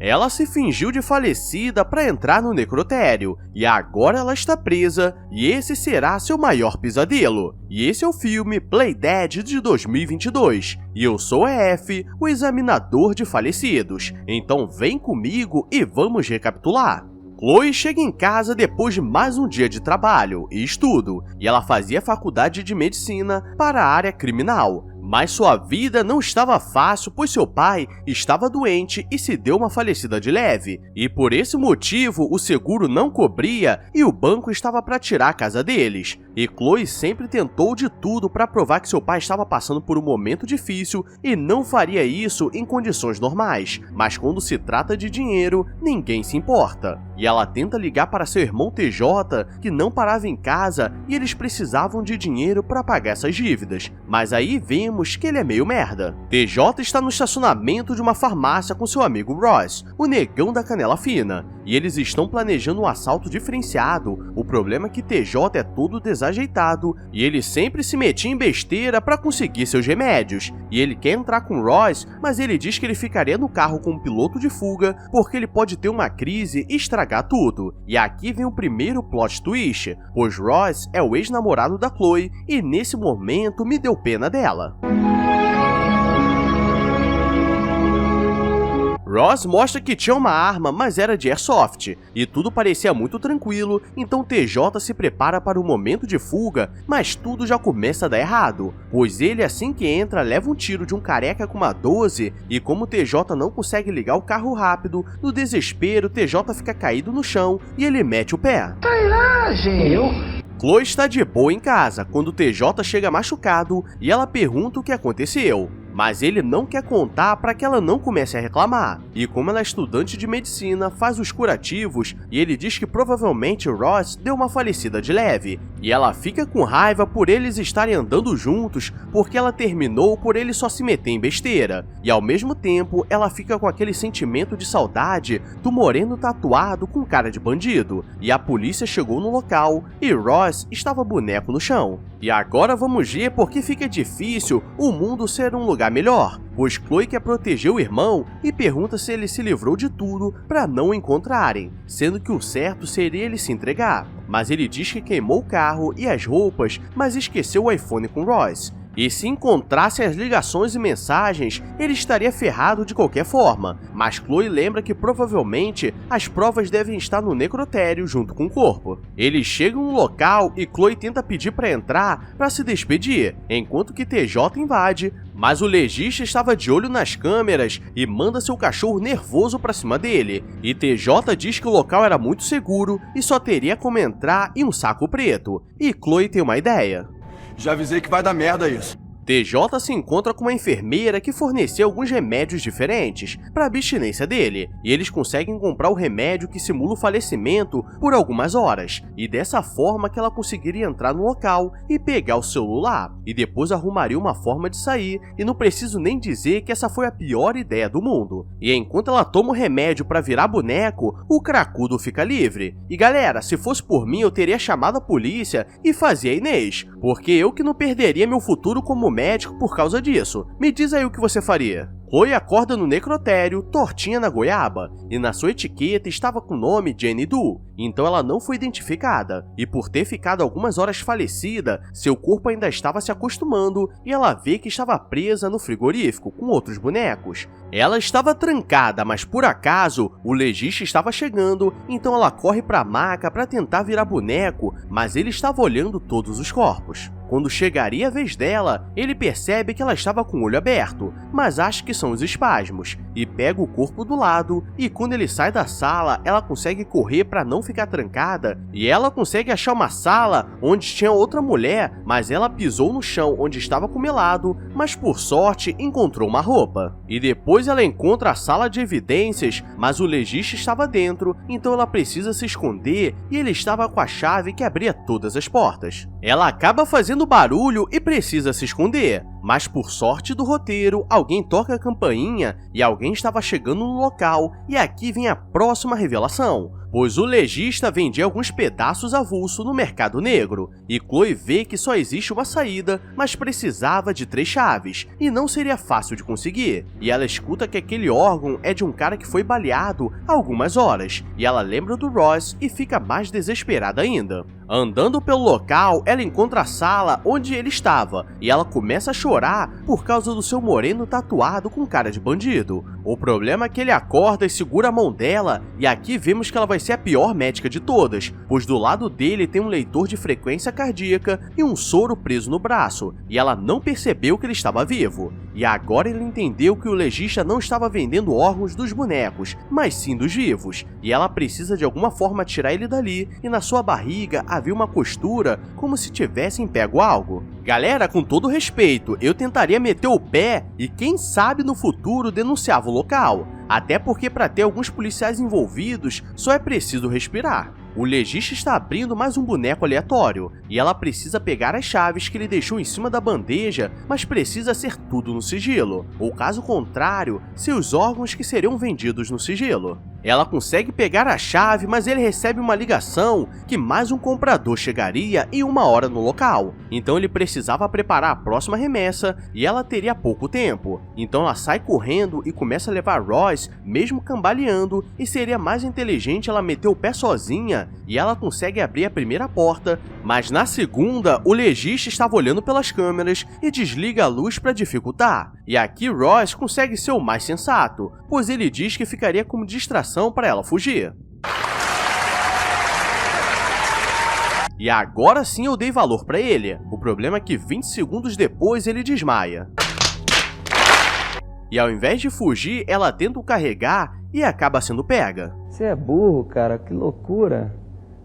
Ela se fingiu de falecida para entrar no necrotério, e agora ela está presa, e esse será seu maior pesadelo. E esse é o filme Playdead de 2022, e eu sou EF, o examinador de falecidos. Então vem comigo e vamos recapitular. Chloe chega em casa depois de mais um dia de trabalho e estudo, e ela fazia faculdade de medicina para a área criminal. Mas sua vida não estava fácil, pois seu pai estava doente e se deu uma falecida de leve. E por esse motivo, o seguro não cobria e o banco estava para tirar a casa deles. E Chloe sempre tentou de tudo para provar que seu pai estava passando por um momento difícil e não faria isso em condições normais. Mas quando se trata de dinheiro, ninguém se importa. E ela tenta ligar para seu irmão TJ, que não parava em casa e eles precisavam de dinheiro para pagar essas dívidas. Mas aí vemos que ele é meio merda. TJ está no estacionamento de uma farmácia com seu amigo Ross, o negão da canela fina, e eles estão planejando um assalto diferenciado. O problema é que TJ é todo desajeitado e ele sempre se metia em besteira para conseguir seus remédios. E ele quer entrar com Ross, mas ele diz que ele ficaria no carro com o piloto de fuga porque ele pode ter uma crise e estragar tudo. E aqui vem o primeiro plot twist, pois Ross é o ex-namorado da Chloe e nesse momento me deu pena dela. Ross mostra que tinha uma arma, mas era de airsoft, e tudo parecia muito tranquilo, então TJ se prepara para o momento de fuga, mas tudo já começa a dar errado, pois ele assim que entra leva um tiro de um careca com uma 12, e como TJ não consegue ligar o carro rápido, no desespero TJ fica caído no chão e ele mete o pé. Chloe está de boa em casa, quando TJ chega machucado e ela pergunta o que aconteceu. Mas ele não quer contar para que ela não comece a reclamar. E como ela é estudante de medicina, faz os curativos e ele diz que provavelmente Ross deu uma falecida de leve. E ela fica com raiva por eles estarem andando juntos porque ela terminou por ele só se meter em besteira. E ao mesmo tempo, ela fica com aquele sentimento de saudade do moreno tatuado com cara de bandido. E a polícia chegou no local e Ross estava boneco no chão. E agora vamos ver por que fica difícil o mundo ser um lugar melhor, pois Chloe quer proteger o irmão e pergunta se ele se livrou de tudo para não o encontrarem, sendo que o certo seria ele se entregar. Mas ele diz que queimou o carro e as roupas, mas esqueceu o iPhone com Ross. E se encontrasse as ligações e mensagens, ele estaria ferrado de qualquer forma, mas Chloe lembra que provavelmente as provas devem estar no necrotério junto com o corpo. Eles chegam no local e Chloe tenta pedir para entrar para se despedir, enquanto que TJ invade, mas o legista estava de olho nas câmeras e manda seu cachorro nervoso para cima dele, e TJ diz que o local era muito seguro e só teria como entrar em um saco preto, e Chloe tem uma ideia. Já avisei que vai dar merda isso. TJ se encontra com uma enfermeira que forneceu alguns remédios diferentes para a abstinência dele, e eles conseguem comprar o remédio que simula o falecimento por algumas horas, e dessa forma que ela conseguiria entrar no local e pegar o celular, e depois arrumaria uma forma de sair, e não preciso nem dizer que essa foi a pior ideia do mundo. E enquanto ela toma o remédio para virar boneco, o cracudo fica livre. E galera, se fosse por mim eu teria chamado a polícia e fazia a Inês, porque eu que não perderia meu futuro como médico por causa disso. Me diz aí o que você faria. Chloe acorda no necrotério, tortinha na goiaba, e na sua etiqueta estava com o nome Jenny Doe, então ela não foi identificada, e por ter ficado algumas horas falecida, seu corpo ainda estava se acostumando, e ela vê que estava presa no frigorífico com outros bonecos. Ela estava trancada, mas por acaso, o legista estava chegando, então ela corre para a maca para tentar virar boneco, mas ele estava olhando todos os corpos. Quando chegaria a vez dela, ele percebe que ela estava com o olho aberto, mas acha que são os espasmos, e pega o corpo do lado, e quando ele sai da sala, ela consegue correr para não ficar trancada, e ela consegue achar uma sala onde tinha outra mulher, mas ela pisou no chão onde estava comelado, mas por sorte encontrou uma roupa. E depois ela encontra a sala de evidências, mas o legista estava dentro, então ela precisa se esconder, e ele estava com a chave que abria todas as portas. Ela acaba fazendo barulho e precisa se esconder, Mas por sorte do roteiro, alguém toca a campainha e alguém estava chegando no local, e aqui vem a próxima revelação. Pois o legista vendia alguns pedaços avulso no mercado negro, e Chloe vê que só existe uma saída, mas precisava de 3 chaves, e não seria fácil de conseguir. E ela escuta que aquele órgão é de um cara que foi baleado há algumas horas, e ela lembra do Ross e fica mais desesperada ainda. Andando pelo local, ela encontra a sala onde ele estava, e ela começa a chorar por causa do seu moreno tatuado com cara de bandido. O problema é que ele acorda e segura a mão dela, e aqui vemos que ela vai ser a pior médica de todas, pois do lado dele tem um leitor de frequência cardíaca e um soro preso no braço, e ela não percebeu que ele estava vivo. E agora ele entendeu que o legista não estava vendendo órgãos dos bonecos, mas sim dos vivos, e ela precisa de alguma forma tirar ele dali, e na sua barriga havia uma costura como se tivessem pego algo. Galera, com todo respeito, eu tentaria meter o pé e quem sabe no futuro denunciava o local, até porque para ter alguns policiais envolvidos só é preciso respirar. O legista está abrindo mais um boneco aleatório, e ela precisa pegar as chaves que ele deixou em cima da bandeja, mas precisa ser tudo no sigilo, ou caso contrário, seus órgãos que seriam vendidos no sigilo. Ela consegue pegar a chave, mas ele recebe uma ligação que mais um comprador chegaria em 1 hora no local. Então ele precisava preparar a próxima remessa e ela teria pouco tempo. Então ela sai correndo e começa a levar Ross, mesmo cambaleando, e seria mais inteligente ela meter o pé sozinha, e ela consegue abrir a primeira porta, mas na segunda o legista estava olhando pelas câmeras e desliga a luz para dificultar. E aqui Ross consegue ser o mais sensato, pois ele diz que ficaria como distração para ela fugir. E agora sim eu dei valor para ele. O problema é que 20 segundos depois ele desmaia. E ao invés de fugir, ela tenta o carregar e acaba sendo pega. Você é burro, cara, que loucura.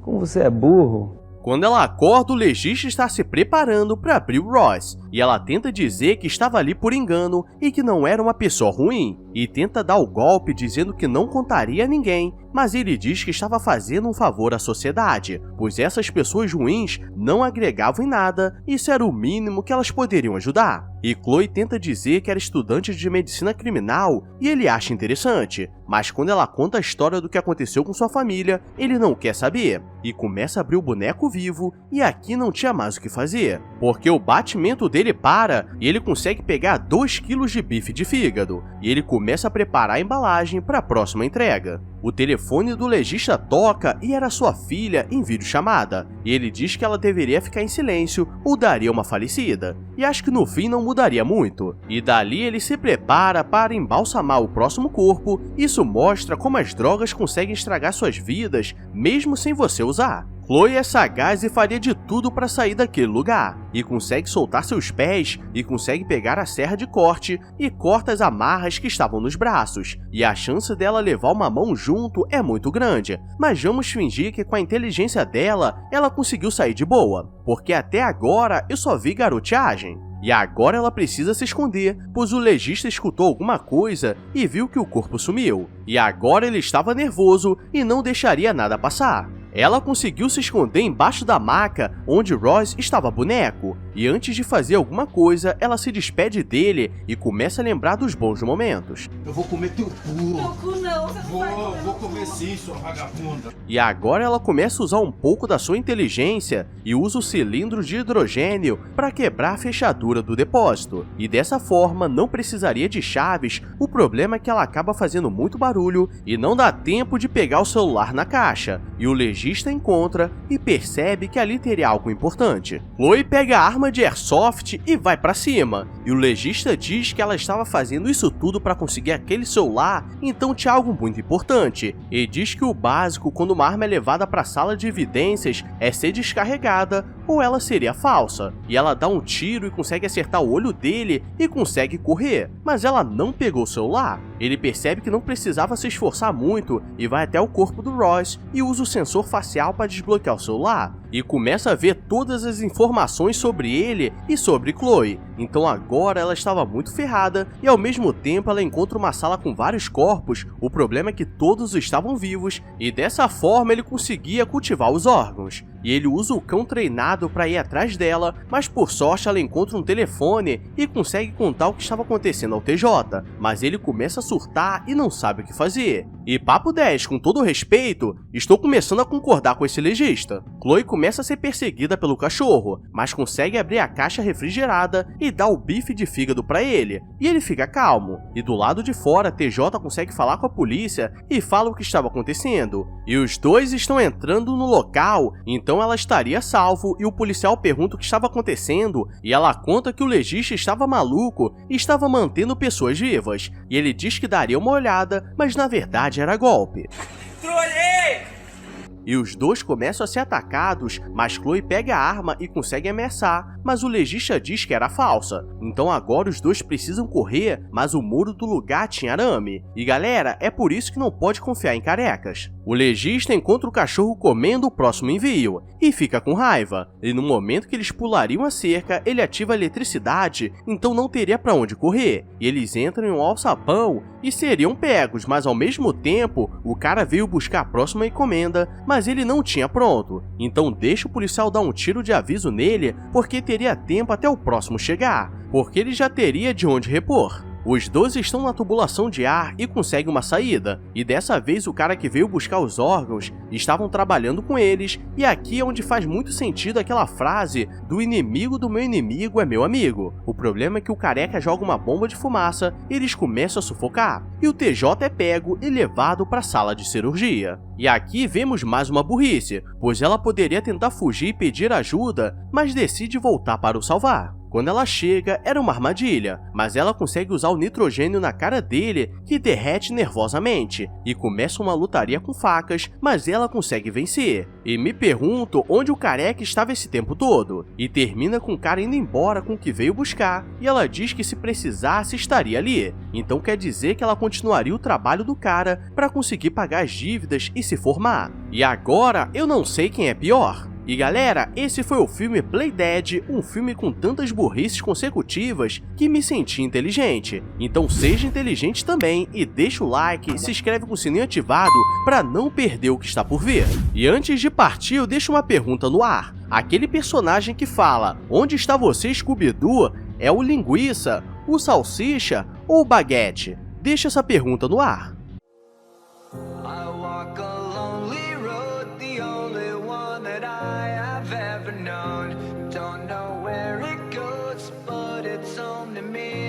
Como você é burro. Quando ela acorda, o legista está se preparando para abrir o Ross, e ela tenta dizer que estava ali por engano e que não era uma pessoa ruim, e tenta dar o golpe dizendo que não contaria a ninguém, mas ele diz que estava fazendo um favor à sociedade, pois essas pessoas ruins não agregavam em nada, isso era o mínimo que elas poderiam ajudar. E Chloe tenta dizer que era estudante de medicina criminal e ele acha interessante, mas quando ela conta a história do que aconteceu com sua família, ele não quer saber, e começa a abrir o boneco vivo, e aqui não tinha mais o que fazer, porque o batimento dele para e ele consegue pegar 2 kg de bife de fígado, e ele começa a preparar a embalagem para a próxima entrega. O telefone do legista toca e era sua filha em videochamada, e ele diz que ela deveria ficar em silêncio ou daria uma falecida, e acho que no fim não mudaria muito. E dali ele se prepara para embalsamar o próximo corpo. Isso mostra como as drogas conseguem estragar suas vidas mesmo sem você usar. Chloe é sagaz e faria de tudo para sair daquele lugar, e consegue soltar seus pés e consegue pegar a serra de corte e corta as amarras que estavam nos braços, e a chance dela levar uma mão junto é muito grande, mas vamos fingir que com a inteligência dela, ela conseguiu sair de boa, porque até agora eu só vi garoteagem. E agora ela precisa se esconder, pois o legista escutou alguma coisa e viu que o corpo sumiu, e agora ele estava nervoso e não deixaria nada passar. Ela conseguiu se esconder embaixo da maca onde Ross estava boneco, e antes de fazer alguma coisa, ela se despede dele e começa a lembrar dos bons momentos. Eu vou comer teu cu. Meu cu não, você não vai comer. Vou comer sim, sua vagabunda. E agora ela começa a usar um pouco da sua inteligência e usa o cilindro de hidrogênio para quebrar a fechadura do depósito. E dessa forma não precisaria de chaves, o problema é que ela acaba fazendo muito barulho e não dá tempo de pegar o celular na caixa. E o legista encontra e percebe que ali teria algo importante. Chloe pega a arma de airsoft e vai pra cima, e o legista diz que ela estava fazendo isso tudo para conseguir aquele celular, então tinha algo muito importante, e diz que o básico quando uma arma é levada para a sala de evidências é ser descarregada ou ela seria falsa, e ela dá um tiro e consegue acertar o olho dele e consegue correr, mas ela não pegou o celular. Ele percebe que não precisava se esforçar muito e vai até o corpo do Ross e usa o sensor facial para desbloquear o celular, e começa a ver todas as informações sobre ele e sobre Chloe. Então agora ela estava muito ferrada e ao mesmo tempo ela encontra uma sala com vários corpos. O problema é que todos estavam vivos e dessa forma ele conseguia cultivar os órgãos. e ele usa o cão treinado para ir atrás dela, mas por sorte ela encontra um telefone e consegue contar o que estava acontecendo ao TJ, mas ele começa a surtar e não sabe o que fazer. E papo 10, com todo respeito, estou começando a concordar com esse legista. Chloe começa a ser perseguida pelo cachorro, mas consegue abrir a caixa refrigerada e dá o bife de fígado para ele, e ele fica calmo. E do lado de fora, TJ consegue falar com a polícia e fala o que estava acontecendo. E os dois estão entrando no local, então ela estaria salvo e o policial pergunta o que estava acontecendo e ela conta que o legista estava maluco e estava mantendo pessoas vivas. E ele diz que daria uma olhada, mas na verdade era golpe. Trolhei! E os dois começam a ser atacados, mas Chloe pega a arma e consegue ameaçar, mas o legista diz que era falsa. Então agora os dois precisam correr, mas o muro do lugar tinha arame. E galera, é por isso que não pode confiar em carecas. O legista encontra o cachorro comendo o próximo envio e fica com raiva. E no momento que eles pulariam a cerca, ele ativa a eletricidade, então não teria pra onde correr. E eles entram em um alçapão e seriam pegos, mas ao mesmo tempo, o cara veio buscar a próxima encomenda, mas ele não tinha pronto. Então deixa o policial dar um tiro de aviso nele, porque teria tempo até o próximo chegar, porque ele já teria de onde repor. Os dois estão na tubulação de ar e conseguem uma saída, e dessa vez o cara que veio buscar os órgãos estavam trabalhando com eles, e aqui é onde faz muito sentido aquela frase do inimigo do meu inimigo é meu amigo. O problema é que o careca joga uma bomba de fumaça e eles começam a sufocar, e o TJ é pego e levado para a sala de cirurgia. E aqui vemos mais uma burrice, pois ela poderia tentar fugir e pedir ajuda, mas decide voltar para o salvar. Quando ela chega, era uma armadilha, mas ela consegue usar o nitrogênio na cara dele, que derrete nervosamente, e começa uma lutaria com facas, mas ela consegue vencer. E me pergunto onde o careca estava esse tempo todo, e termina com o cara indo embora com o que veio buscar, e ela diz que se precisasse estaria ali, então quer dizer que ela continuaria o trabalho do cara para conseguir pagar as dívidas e se formar. E agora eu não sei quem é pior. E galera, esse foi o filme Play Dead, um filme com tantas burrices consecutivas que me senti inteligente. Então seja inteligente também e deixa o like e se inscreve com o sininho ativado para não perder o que está por vir. E antes de partir eu deixo uma pergunta no ar. Aquele personagem que fala "Onde está você, Scooby-Doo?" é o Linguiça, o Salsicha ou o Baguete? Deixa essa pergunta no ar. Don't know where it goes, but it's home to me.